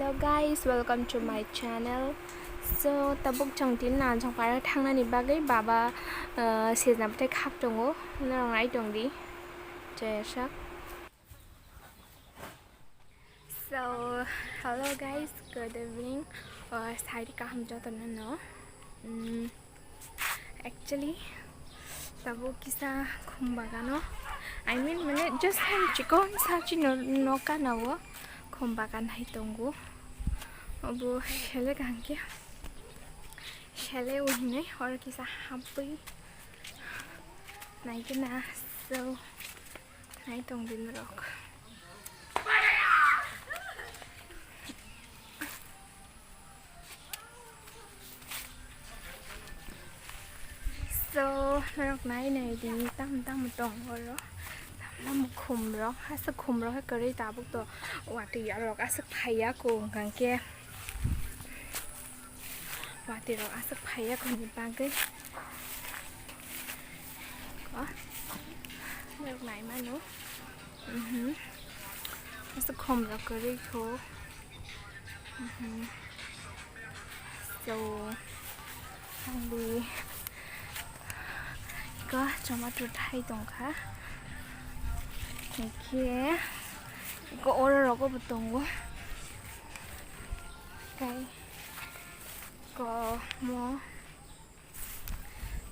Hello guys, welcome to my channel. So tabuk changtin nan chang para thangna ni bagai baba sejna bte khak tongo narang ai tongdi chesak. So hello guys, good evening. Side ka ham jato na no. Actually tabuk kisa khumbaga no. I mean mane just ham chikon sachi no ka nawo khumbagan hai tongo. Abu shele ganke shele uhine और किसा happy नाइ के ना so नाइ तोंग दिन रोक so रोक नाइ नाइ दी तम तम तोंग रो तम खुम रो ऐसा खुम रो है करे ताबुक तो वाटी यार रोक ऐसा खाया को ganke Wati ro asak phaya ko ni bagay ko được này mà nó asak khom ra kari ko so ang đi có cho mà tụt hay tông khá này kia có ô rồi có một tông quá cái có mo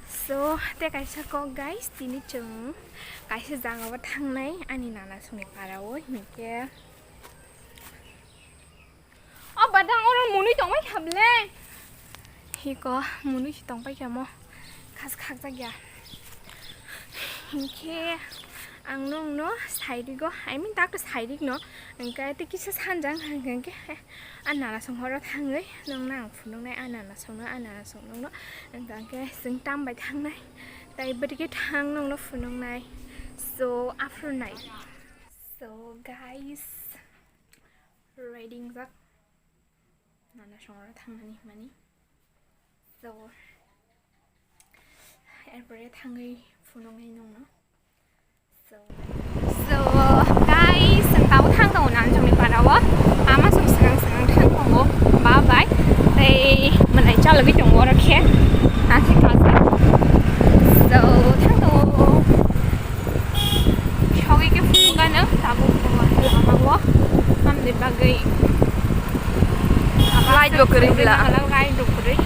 so te kaisa ko guys tini chung kaisa janga wa thang nai ani nana suni para oi mike o badang oro muni tong mai khable hi ko muni tong pai kamo khas khak ja ya hinke ang nong no side go I mean tak side no angka te kisa sanjang hangke anana song horo thangai nong nang phunong nai anana song no angka ke sing tam bai thang nai tai bari ke thang nong no phunong nai so after night so guys riding zak nana song horo thang mani so every thangai phunong nai nong no so guys tao thang tao nan trong mình vào đó ama sung sang thang tao bye bye đây mình lại cho là cái trồng water cat thì có so thang tao cho cái phụ cái nữa tao cũng làm quá làm được bagai light được rồi là light được rồi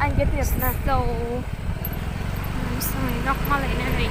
anh biết tiệt na so sorry rock mà lại này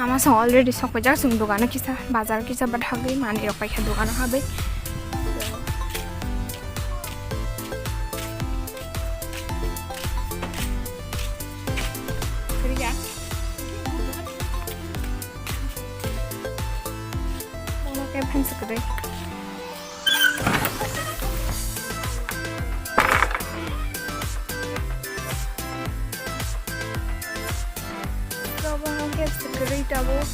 Ama song already sok pajak sung dogana kisa bazar kisa badhagai mani rok paikha dogana habe kriya ono ke phan sakde Great double.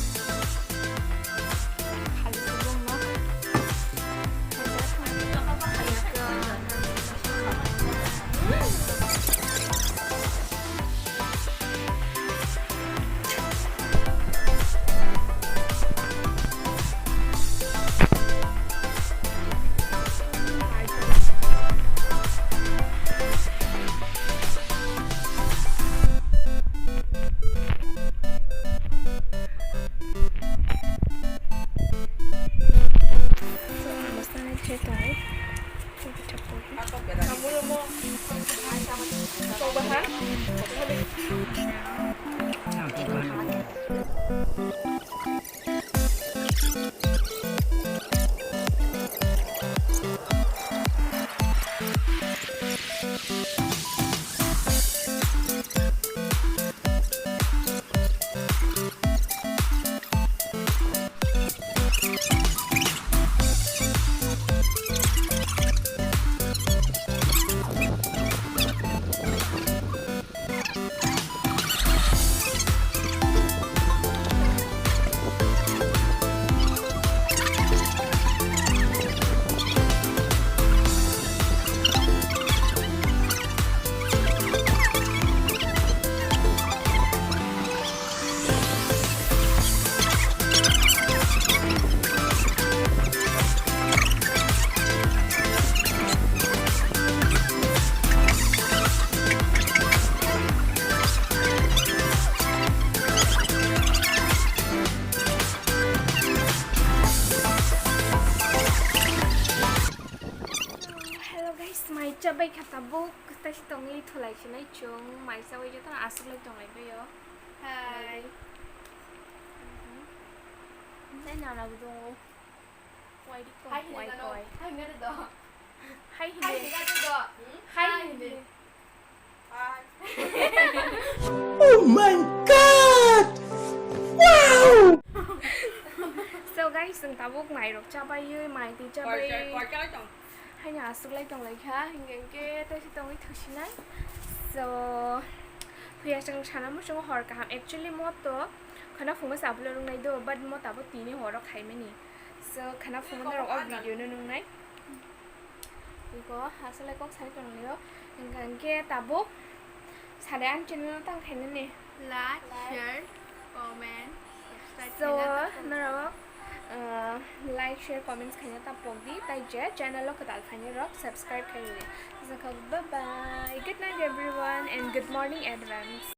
chabai khata buk ta si tong li thulai chinai chung mai sa wei jata asuk lai tong lai bayo Hi. Nai na la do wai di ko wai koi Hi ngada do. hai Hi hi ngada do. hai hi Hi. Oh my god! Wow! So guys sung tabuk mai rok chabai yui mai ti chabai cái chồng. hai nhà asuk lai tong lai kha hingen ke ta si tong li thusinai so Pia sang chana mo sung hor ka ham actually mo to khana phung sa blo rung nai do but mo ta bo ti ni hor khai me ni so khana phung na ro video no nung nai ko asale kok sai tong leo ngan ke ta bo sa de an channel tang khai ne ni Like, share, comment, subscribe. so na ro like share comments khanya ta pok di tai je channel lo ka dal phani ro subscribe khai ni so bye bye good night everyone and good morning advance